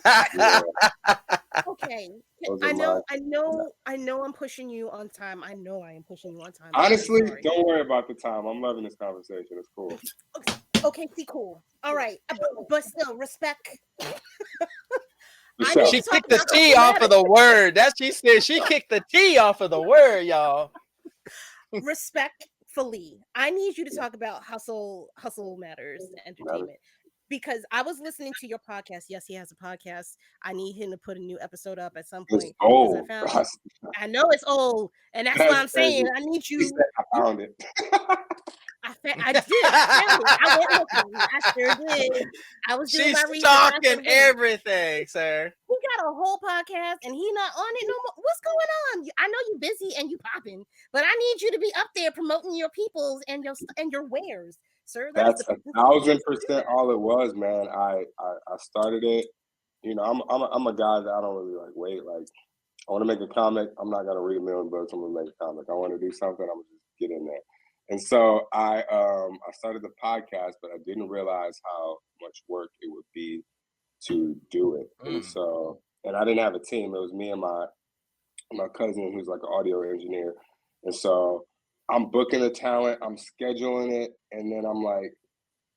Yeah, Okay. those are I my. know, I know, I know I'm pushing you on time. I know I am pushing you on time. I'm really Honestly, sorry. don't worry about the time. I'm loving this conversation. It's cool. Okay, okay, see, cool. All right. But still, respect. For I need sure. to She talk kicked the about T hustle off of matters. the word. That's she said. She kicked the T off of the word, y'all. Respectfully, I need you to talk about hustle matters Matter. entertainment. Because I was listening to your podcast. Yes, he has a podcast. I need him to put a new episode up at some It's point because old. I know it's old, and that's why That's I'm saying crazy. I need He said I you found it. I did. I found it. I went looking. I sure did. I was doing She's my research. I stalking said, "Wait, everything, sir. he got a whole podcast and he not on it no more. What's going on? I know you busy and you popping, but I need you to be up there promoting your peoples and your wares, sir. That is That's the a this is the thousand place to do percent that." all it was, man. I started it. You know, I'm a guy that I don't really like wait. Like I want to make a comic. I'm not gonna read a million books. I'm gonna make a comic. I want to do something. I'm gonna just get in there. And so I started the podcast, but I didn't realize how much work it would be to do it. And Mm. so and I didn't have a team. It was me and my cousin who's like an audio engineer. And so I'm booking the talent, I'm scheduling it, and then I'm like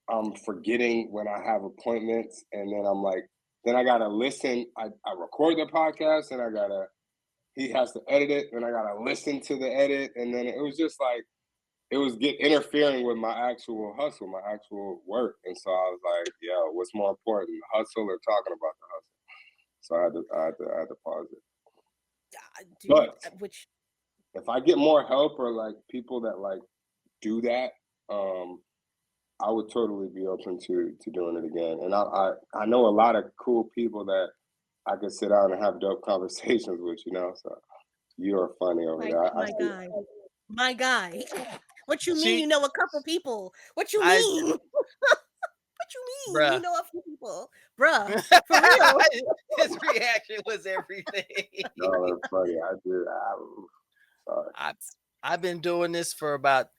I'm forgetting when I have appointments, and then I'm like, then I gotta listen. I record the podcast, and I gotta he has to edit it, and I gotta listen to the edit, and then it was just like it was get interfering with my actual hustle, my actual work, and so I was like, yo, what's more important, the hustle or talking about the hustle? So I had to pause it. Dude, But which if I get more help or like people that like do that, um, I would totally be open to doing it again. And I know a lot of cool people that I could sit down and have dope conversations with, you know. So you are funny over there. I my see. guy, my guy. What you mean? She, You know a couple people? What you I, mean? What you mean? You bruh. know a few people, bruh. For real. His reaction was everything. Y'all are funny. I do. I'm sorry. I I've been doing this for about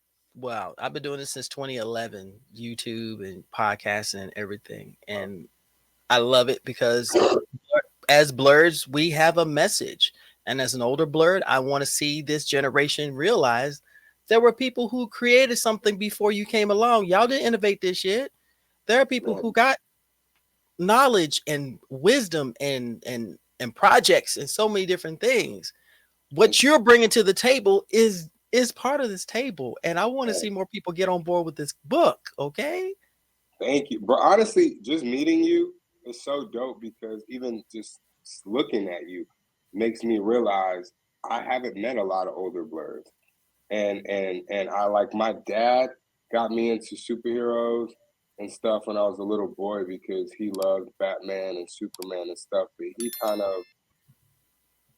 I've been doing this since 2011, YouTube and podcasting and everything, and I love it because as Blerds, we have a message, and as an older Blerd, I want to see this generation realize there were people who created something before you came along. Y'all didn't innovate this shit. There are people Man, who got knowledge and wisdom and projects and so many different things. What you're bringing to the table is part of this table, and I want to man, see more people get on board with this book. Okay. thank you. But honestly, just meeting you is so dope because even just looking at you makes me realize I haven't met a lot of older blurs. And I like my dad got me into superheroes and stuff when I was a little boy because he loved Batman and Superman and stuff, but he kind of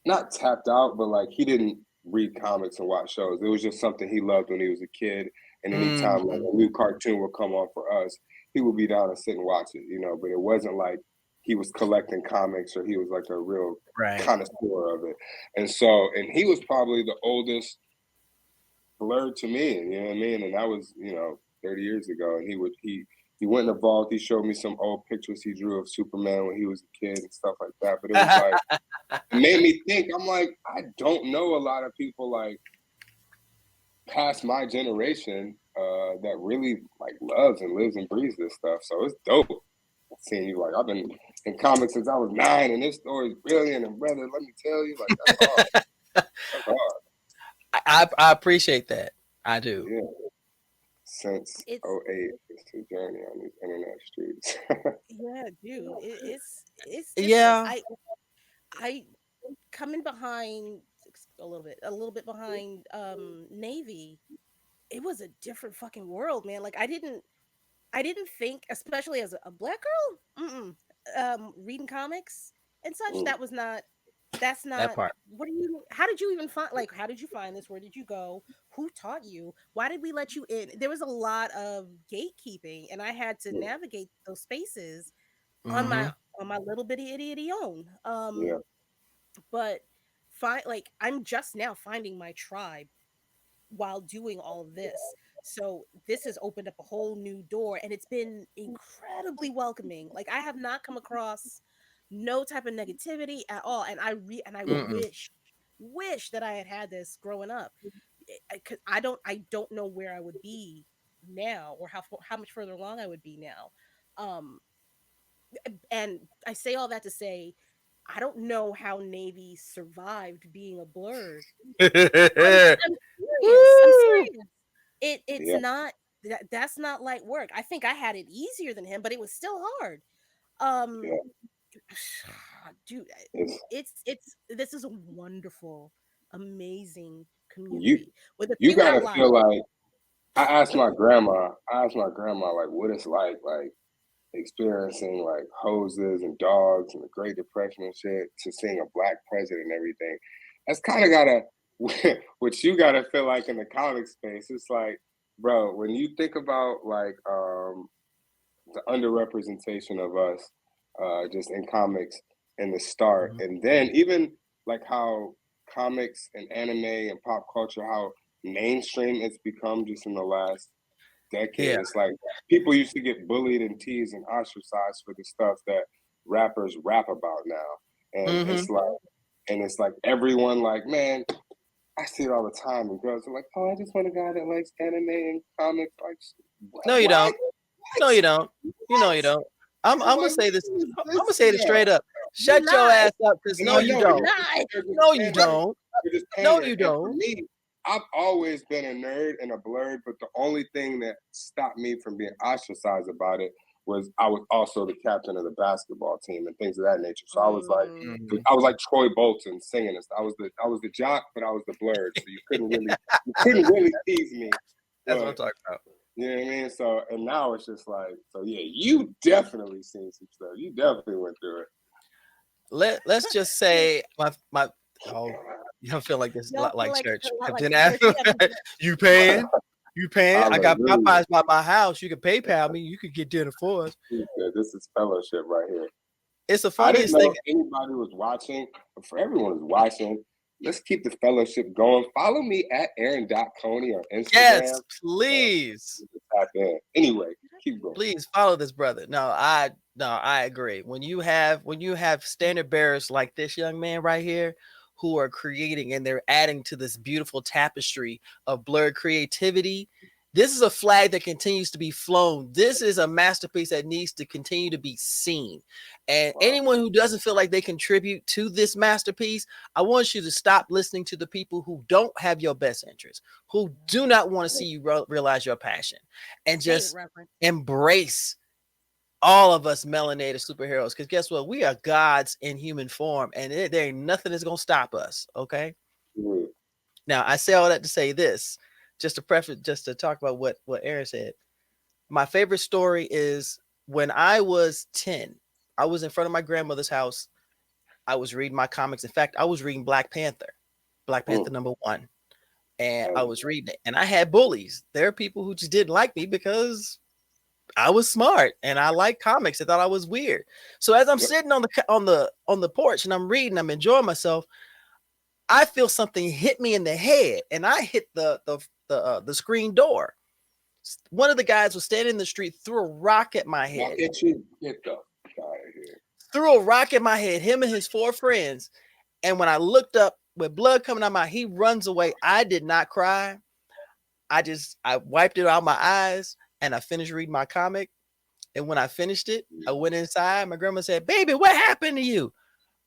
not tapped out, but like he didn't read comics and watch shows. It was just something he loved when he was a kid. And anytime like Mm-hmm. a new cartoon would come on for us, he would be down and sit and watch it, you know. But it wasn't like he was collecting comics or he was like a real Right. connoisseur of it. And so, and he was probably the oldest Blerd to me, you know what I mean? And that was, 30 years ago. And he went in the vault, he showed me some old pictures he drew of Superman when he was a kid and stuff like that. But it was like it made me think, I'm like, I don't know a lot of people like past my generation that really like loves and lives and breathes this stuff. So it's dope seeing you like I've been in comics since I was 9 and this story is brilliant and brother, let me tell you, like that's hard. That's hard. I appreciate that. I do. Yeah. Since It's '08, it's a journey on these internet streets. yeah, dude. It's different. Yeah. I coming behind a little bit behind Navy. It was a different fucking world, man. Like I didn't think, especially as a black girl, reading comics and such. Mm, That's That not. part. What do you? How did you even find? Like, how did you find this? Where did you go? Who taught you? Why did we let you in? There was a lot of gatekeeping, and I had to mm, navigate those spaces on Mm-hmm. my little bitty itty itty own. yeah. But like I'm just now finding my tribe while doing all of this. So this has opened up a whole new door and it's been incredibly welcoming. Like I have not come across no type of negativity at all. And I Mm-mm. wish that I had this growing up. Cause I don't know where I would be now, or how much further along I would be now. Um, and I say all that to say, I don't know how Navy survived being a Blerd. I'm serious. I'm Woo! serious. It's Yeah, not that's not light work. I think I had it easier than him, but it was still hard. Um, yeah. dude, It's it's this is a wonderful, amazing you. community with a You few gotta outliers. feel like I asked my grandma like what it's like experiencing like hoses and dogs and the Great Depression and shit to seeing a black president and everything. That's kind of gotta what you gotta feel like in the comic space. It's like, bro, when you think about like the underrepresentation of us just in comics in the start, Mhm. and then even like how comics and anime and pop culture, how mainstream it's become just in the last Yeah. decade. It's like people used to get bullied and teased and ostracized for the stuff that rappers rap about now. And Hmm. it's like everyone like, man, I see it all the time. And girls are like, oh, I just want a guy that likes anime and comics. Like, No, you what? don't. No, you don't. You know What? you don't. I'm Like, gonna say this. who is I'm this gonna say it now? straight up. You Shut your lie. ass up, cause And no, I you know You don't. lie. they're just No, you pandering. don't. They're just No, pandering. you And for don't. me, I've always been a nerd and a blerd, but the only thing that stopped me from being ostracized about it was I was also the captain of the basketball team and things of that nature. So Mm, Mhm. I was like Troy Bolton singing this. I was the jock, but I was the blerd. So you couldn't really tease me. That's what I'm But talking about. you know what I mean? So and now it's just like, so yeah, you definitely seen some stuff. You definitely went through it. Let's just say my oh, you don't feel like this y'all feel like like church. like Then church? after Yeah, but you paying, you paying. I got Hallelujah. Popeyes by my house. You can PayPal me. You could get dinner for us. This is fellowship right here. It's the I didn't funniest know thing. if anybody was watching, but for everyone who's watching, let's keep the fellowship going. Follow me at Aaron.Coney on Instagram. Yes, please. Tap in. Anyway, keep going. Please follow this brother. No, I agree. When you have standard bearers like this young man right here who are creating and they're adding to this beautiful tapestry of blurred creativity, this is a flag that continues to be flown. This is a masterpiece that needs to continue to be seen. And Wow. anyone who doesn't feel like they contribute to this masterpiece, I want you to stop listening to the people who don't have your best interest, who do not want to see you realize your passion, and say it, just Reverend. embrace all of us melanated superheroes. Because guess what? We are gods in human form, and there ain't nothing that's gonna stop us. Okay. Mm. Now I say all that to say this, just to talk about what Aaron said. My favorite story is when I was 10. I was in front of my grandmother's house. I was reading my comics. In fact, I was reading Black Panther #1, and I was reading it. And I had bullies. There are people who just didn't like me because I was smart and I like comics. They thought I was weird. So as I'm Yep. sitting on the porch and I'm reading, I'm enjoying myself. I feel something hit me in the head, and I hit the screen door. One of the guys was standing in the street, threw a rock at my Look head. at you. Get the fuck out of here. Threw a rock at my head. Him and his 4 friends. And when I looked up with blood coming out my, he runs away. I did not cry. I wiped it out my eyes and I finished reading my comic. And when I finished it, I went inside. My grandma said, "Baby, what happened to you?"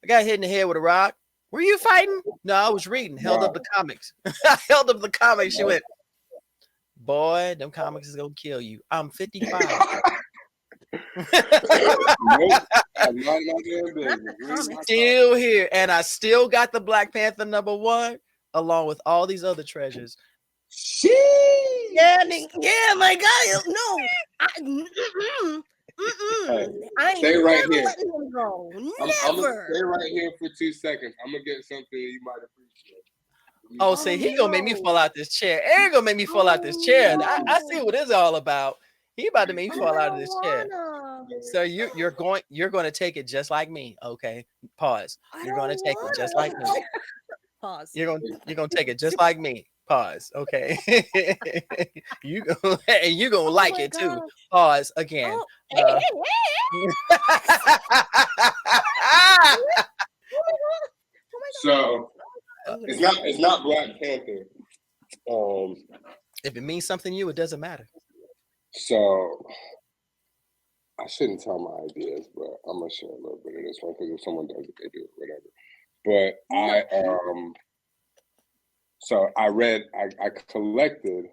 I got hit in the head with a rock. "Were you fighting?" "No, I was reading." Held up Wow. the comics. I held up the comics. She Wow. went, "Boy, them comics is gonna kill you." I'm 55. Nope. I'm not in my damn Not business. the Read comics. my comics. Still here. And I still got the Black Panther #1 along with all these other treasures. Sheesh. Yeah, my guy. No, Hey, I ain't stay right never here. letting him go. I'm gonna Never. stay right here for 2 seconds. I'm gonna get something that you might appreciate. Oh, Oh see, he gonna make me no. fall out this chair. Aaron gonna make me fall out this chair. I see No. what it's all about. He about to make me Oh, fall I out of don't this chair. wanna. So you're going to take it just like me. Okay. Pause. I You're going to don't take it just like me. wanna. Pause. You're going to take it just like me. Pause. Okay. You're going to Oh like my it too. gosh. Pause again. Oh. Uh, It's not Black Panther. If it means something to you, it doesn't matter. So I shouldn't tell my ideas, but I'm gonna share a little bit of this one because if someone does it, they do it, whatever. But so I collected.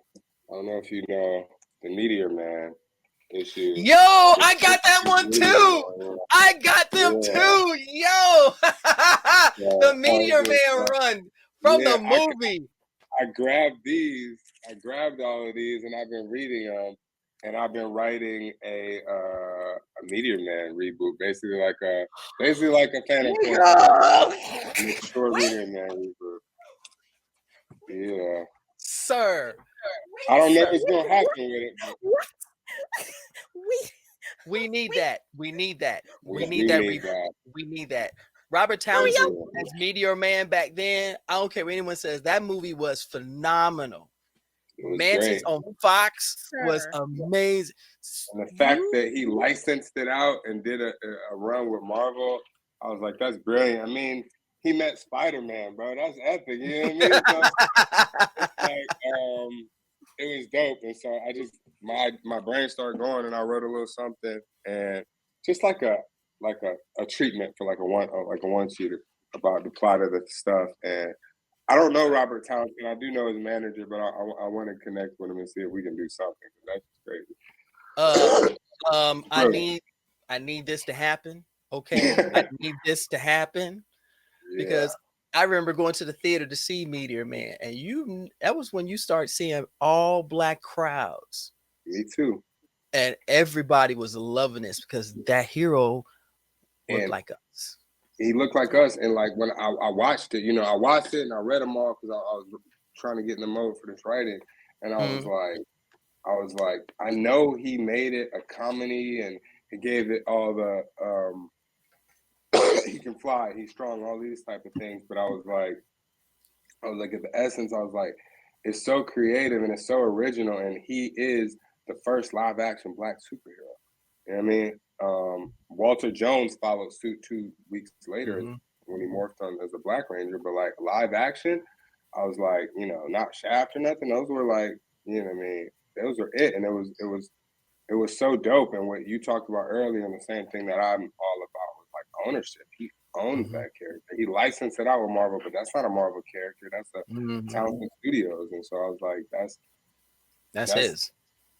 I don't know if you know the Meteor Man issue. Yo, I got that one too. I got them too. Yo, the Meteor Man run from the movie. I grabbed all of these, and I've been reading them, and I've been writing a Meteor Man reboot, basically like a Phantom Panther, mature Meteor Man reboot. Yeah, sir. I don't know what's gonna happen with it. What? We need that. We need that. We need that. Robert Hurry up. Townsend as Meteor Man back then. I don't care what anyone says. That movie was phenomenal. Mantis on Fox was amazing. And the fact that he licensed it out and did a run with Marvel, I was like, that's brilliant. I mean, he met Spider-Man, bro. That's epic. You know what I mean? So, it was dope. And so I just my brain started going, and I wrote a little something, and just like a treatment for like a one-sheeter about the plot of the stuff. And I don't know Robert Townsend. I do know his manager, but I want to connect with him and see if we can do something. That's crazy. I need this to happen. Okay, I need this to happen because I remember going to the theater to see Meteor Man, and that was when you start seeing all Black crowds. Me too. And everybody was loving this because that hero looked like us. He looked like us, and like when I watched it, I watched it and I read them all because I was trying to get in the mode for this writing, and I was like, I know he made it a comedy and he gave it all the he can fly, he's strong, all these type of things, but I was like at the essence, I was like, it's so creative and it's so original, and he is the first live action Black superhero. You know what I mean? Walter Jones followed suit 2 weeks later when he morphed on as a Black Ranger, but like live action, I was like, not Shaft or nothing. Those were like, you know what I mean? Those were it, and it was so dope. And what you talked about earlier, and the same thing that I'm all about was like ownership. He owns that character. He licensed it out with Marvel, but that's not a Marvel character. That's a Townsend Studios, and so I was like, that's his.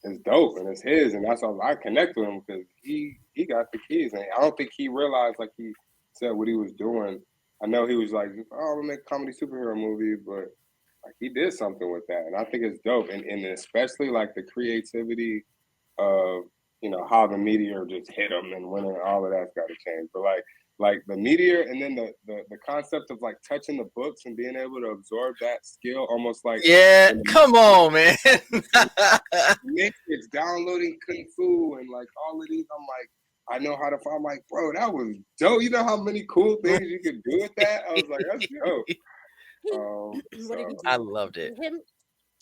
It's dope, and it's his, and that's all I connect with him because he got the keys, and I don't think he realized, like he said, what he was doing. I know he was like, "Oh, we'll make a comedy superhero movie," but like he did something with that, and I think it's dope, and especially like the creativity of how the meteor just hit him and when all of that's got to change, but like the meteor, and then the concept of like touching the books and being able to absorb that skill, almost like come on, man. Matrix, downloading Kung Fu and like all of these, I'm like, I know how to find. I'm like, bro, that was dope. You know how many cool things you could do with that? I was like, that's dope. What did he do? I loved it.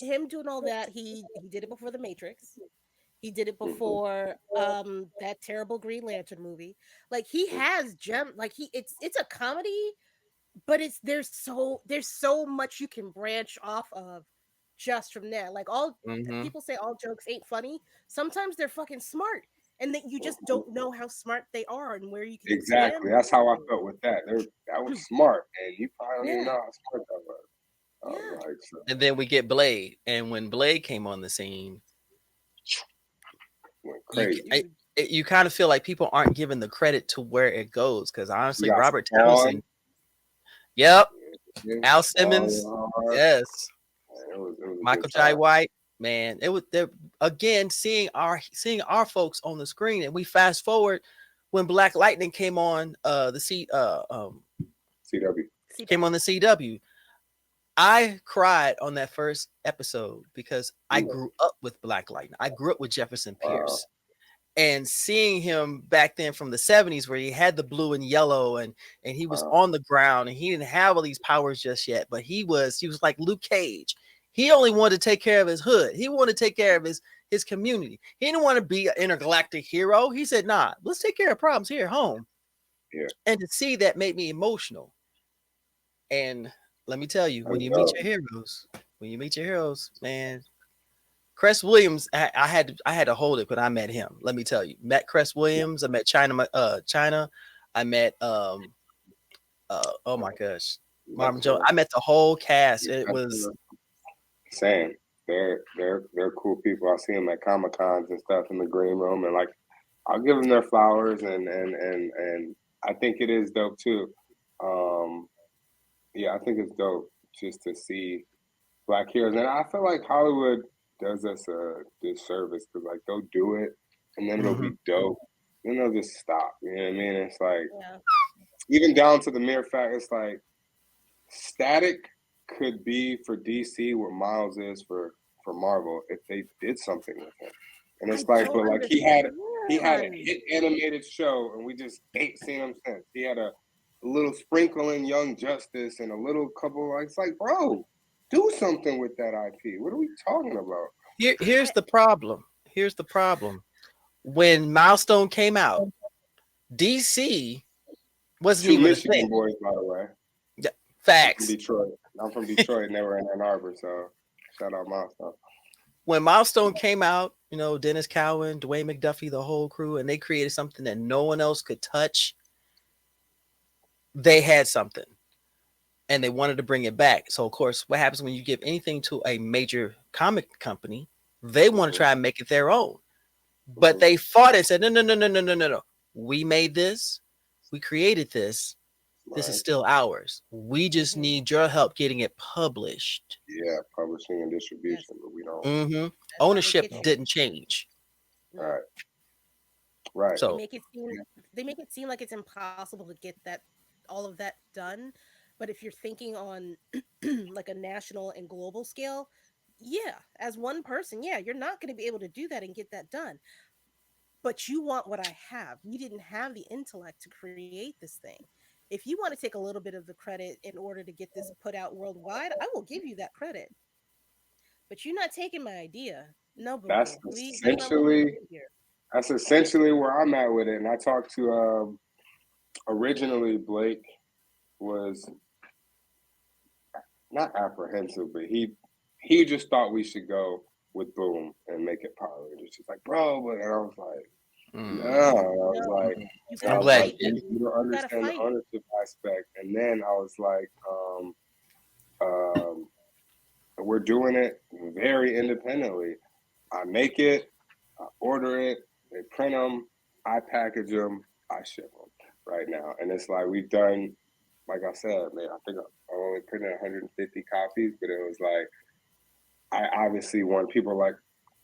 Him doing all that. He did it before the Matrix. He did it before that terrible Green Lantern movie. Like he has gem. Like it's a comedy, but there's so much you can branch off of just from there. Like people say all jokes ain't funny. Sometimes they're fucking smart, and that you just don't know how smart they are and where you can exactly. That's how I felt with that. That was smart, and you probably don't even know how smart that was. Like, so. And then we get Blade, and when Blade came on the scene. Crazy. You kind of feel like people aren't giving the credit to where it goes because honestly, Robert Townsend, Al Simmons, yes, it was Michael Jai White, man, it was there again. Seeing our folks on the screen, and we fast forward when Black Lightning came on CW came on the CW. I cried on that first episode because I grew up with Black Lightning. I grew up with Jefferson Pierce. And seeing him back then from the 70s where he had the blue and yellow and he was on the ground and he didn't have all these powers just yet, but he was like Luke Cage. He only wanted to take care of his hood. He wanted to take care of his community. He didn't want to be an intergalactic hero. He said, nah, let's take care of problems here at home. Yeah. And to see that made me emotional. And let me tell you, when That's you meet dope. your heroes, man. Cress Williams, I had to hold it when I met him. Let me tell you, met Cress Williams. I met China. I met oh my gosh, Marvin That's Jones. I met the whole cast. It that's was same. They're cool people. I see them at Comic Cons and stuff in the green room, and like I'll give them their flowers, and I think it is dope too. Um, yeah, I think it's dope just to see Black heroes, and I feel like Hollywood does us a disservice because like they'll do it, and then it'll mhm. be dope, then they'll just stop. You know what I mean? It's like Yeah. even down to the mere fact, it's like Static could be for DC what Miles is for Marvel if they did something with him. And I it's like, don't but like he had a understand. hit animated show, and we just ain't seen him since. He had a little sprinkle in Young Justice and a little couple. It's like, bro, do something with that IP. What are we talking about? Here's I the problem. Here's the problem. When Milestone came out, DC wasn't Two even a thing. Michigan boys, by the way. Yeah, I'm from facts. Detroit. I'm from Detroit, and they were in Ann Arbor, so shout out Milestone. When Milestone came out, Dennis Cowan, Dwayne McDuffie, the whole crew, and they created something that no one else could touch. They had something, and they wanted to bring it back. So, of course, what happens when you give anything to a major comic company? They want to Mm-hmm. try and make it their own, but Mm-hmm. they fought it. Said, no, no, no, no, no, no, no, no. We made this. We created this. This is Right. still ours. We just mhm. need your help getting it published. Yeah, publishing and Yes, distribution, but we don't. Mm-hmm. that's how they Ownership get you. didn't change. All No. right, right. They So, make it seem they make it seem like it's impossible to get that all of that done. But if you're thinking on like a national and global scale, yeah, as one person, yeah, you're not going to be able to do that and get that done. But you want what I have. You didn't have the intellect to create this thing. If you want to take a little bit of the credit in order to get this put out worldwide, I will give you that credit. But you're not taking my idea. No, boo That's boo. We're not working essentially together here. that's essentially where I'm at with it. And I talked to originally Blake was not apprehensive, but he just thought we should go with Boom and make it Power Rangers. He's like, bro, but and I was like, no. mm, And I was No, like, you and I I'm gotta was glad like, you fight, did. you baby. don't You gotta understand the fight. ownership aspect. And then I was like, um, we're doing it very independently. I make it, I order it, they print them, I package them, I ship them right now. And it's like we've done, like I said, man, I think I only printed 150 copies, but it was like, I obviously want people like,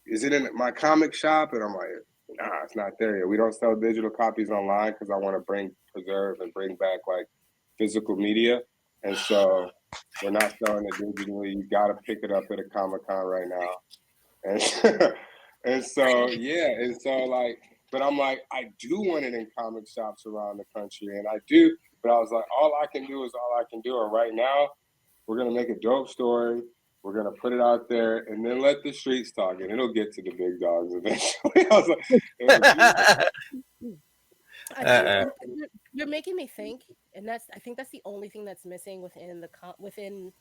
is it in my comic shop? And I'm like, nah, it's not there yet. We don't sell digital copies online because I want to preserve and bring back like physical media. And so we're not selling it digitally. You got to pick it up at a Comic Con right now. And and so yeah, and so like, but I'm like, I do want it in comic shops around the country, and I do. But I was like, all I can do is all I can do. And right now, we're gonna make a dope story. We're gonna put it out there, and then let the streets talk, and it'll get to the big dogs eventually. I was like, it was beautiful. I think Uh-uh. you're making me think, and that's I think that's the only thing that's missing within within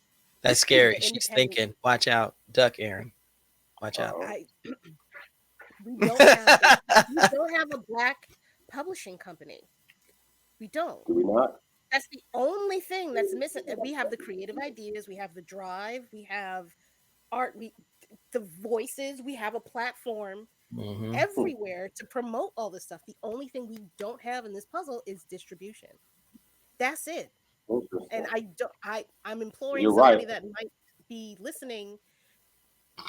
That's scary. the She's independent. thinking. Watch out. Duck, Aaron. Watch out. Uh-oh. I we don't have a black publishing company. We don't. Do we not? That's the only thing that's missing. We have the creative ideas, we have the drive, we have art, we the voices, we have a platform Hmm. Hmm. everywhere to promote all this stuff. The only thing we don't have in this puzzle is distribution. That's it. And Interesting. I'm imploring You're right. somebody that might be listening,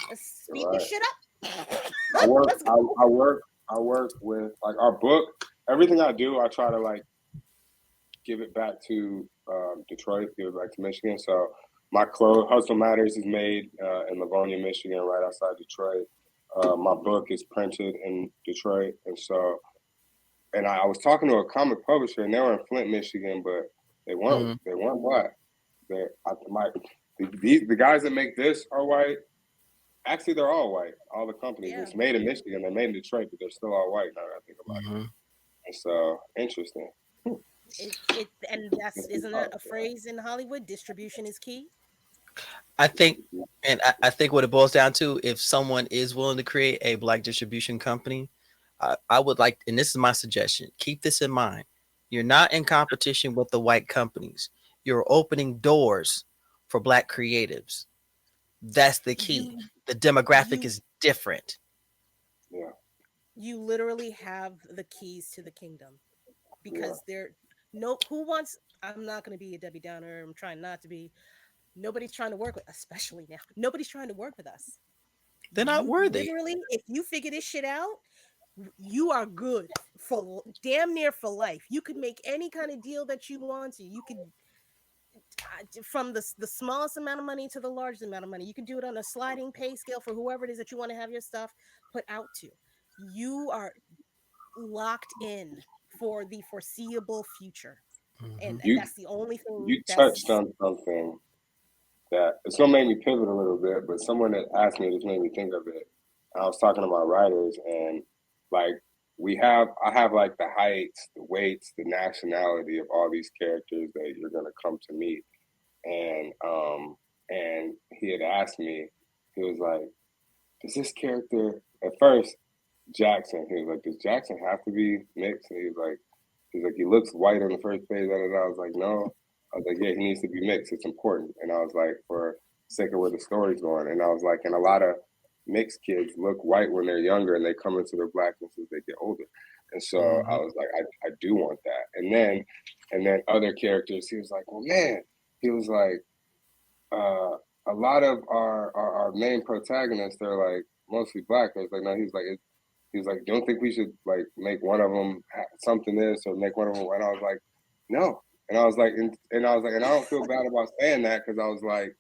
You're speed this right. shit up. I work. Let's I, go. I work. I work with like our book. Everything I do, I try to like give it back to Detroit, give it back to Michigan. So my clothes, Hustle Matters, is made in Livonia, Michigan, right outside Detroit. My book is printed in Detroit, and so and I was talking to a comic publisher, and they were in Flint, Michigan, but Hmm. they weren't black. The guys that make this are white. Actually, they're all white. All the companies. Yeah. It's made in Michigan. They're made in Detroit, but they're still all white. Now that I think about it. Hmm. And so interesting. And that's It's the isn't that a tough. phrase in Hollywood? Distribution is key. I think, and I think what it boils down to, if someone is willing to create a black distribution company, I would like, and this is my suggestion, keep this in mind. You're not in competition with the white companies. You're opening doors for black creatives. That's the key. You The demographic you is different. Yeah, you literally have the keys to the kingdom yeah, because there no who wants I'm not going to be a Debbie Downer. I'm trying not to be. Nobody's trying to work with, especially now. Nobody's trying to work with us. They're not You worthy. literally, if you figure this shit out, you are good for damn near for life. You could make any kind of deal that you want to. You could from the smallest amount of money to the largest amount of money. You can do it on a sliding pay scale for whoever it is that you want to have your stuff put out to. You are locked in for the foreseeable future. Hmm. And you that's the only thing you touched that's on something that it's gonna make me pivot a little bit, but someone that asked me this made me think of it. I was talking about writers and like I have like the heights, the weights, the nationality of all these characters that you're gonna come to meet. And he had asked me, he was like, does this character at first Jackson, he was like, does Jackson have to be mixed? And he's like, he looks white on the first page. I was like, no. I was like, yeah, he needs to be mixed. It's important. And I was like, for the sake of where the story's going. And I was like, and a lot of mixed kids look white when they're younger and they come into their blackness as they get older. And so I Hmm. was like, I do want that. And then other characters, he was like, well, man, he was like, a lot of our main protagonists, they're like mostly black. I was like, no, he was like, don't think we should like make one of them something this or make one of them. And I was like, no. And I was like, and I was like, and I don't feel bad about saying that because I was like,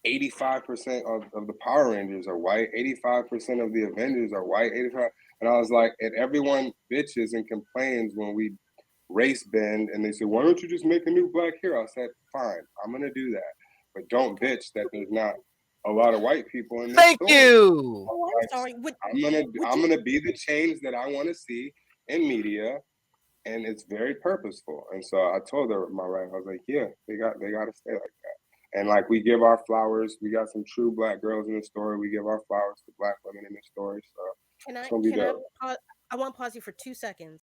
85% of the Power Rangers are white, 85% of the Avengers are white, 85. And I was like, and everyone bitches and complains when we race bend and they say, why don't you just make a new black hero? I said, fine, I'm gonna do that. But don't okay. bitch that there's not a lot of white people in this Thank story. you. Oh, I'm Like, sorry. Would I'm you gonna be the change that I want to see in media, and it's very purposeful. And so I told her my wife, I was like, yeah, they got to stay like that. And like we give our flowers, we got some true black girls in the story. We give our flowers to black women in the story. So it's gonna be can I dope. I want to pause you for 2 seconds.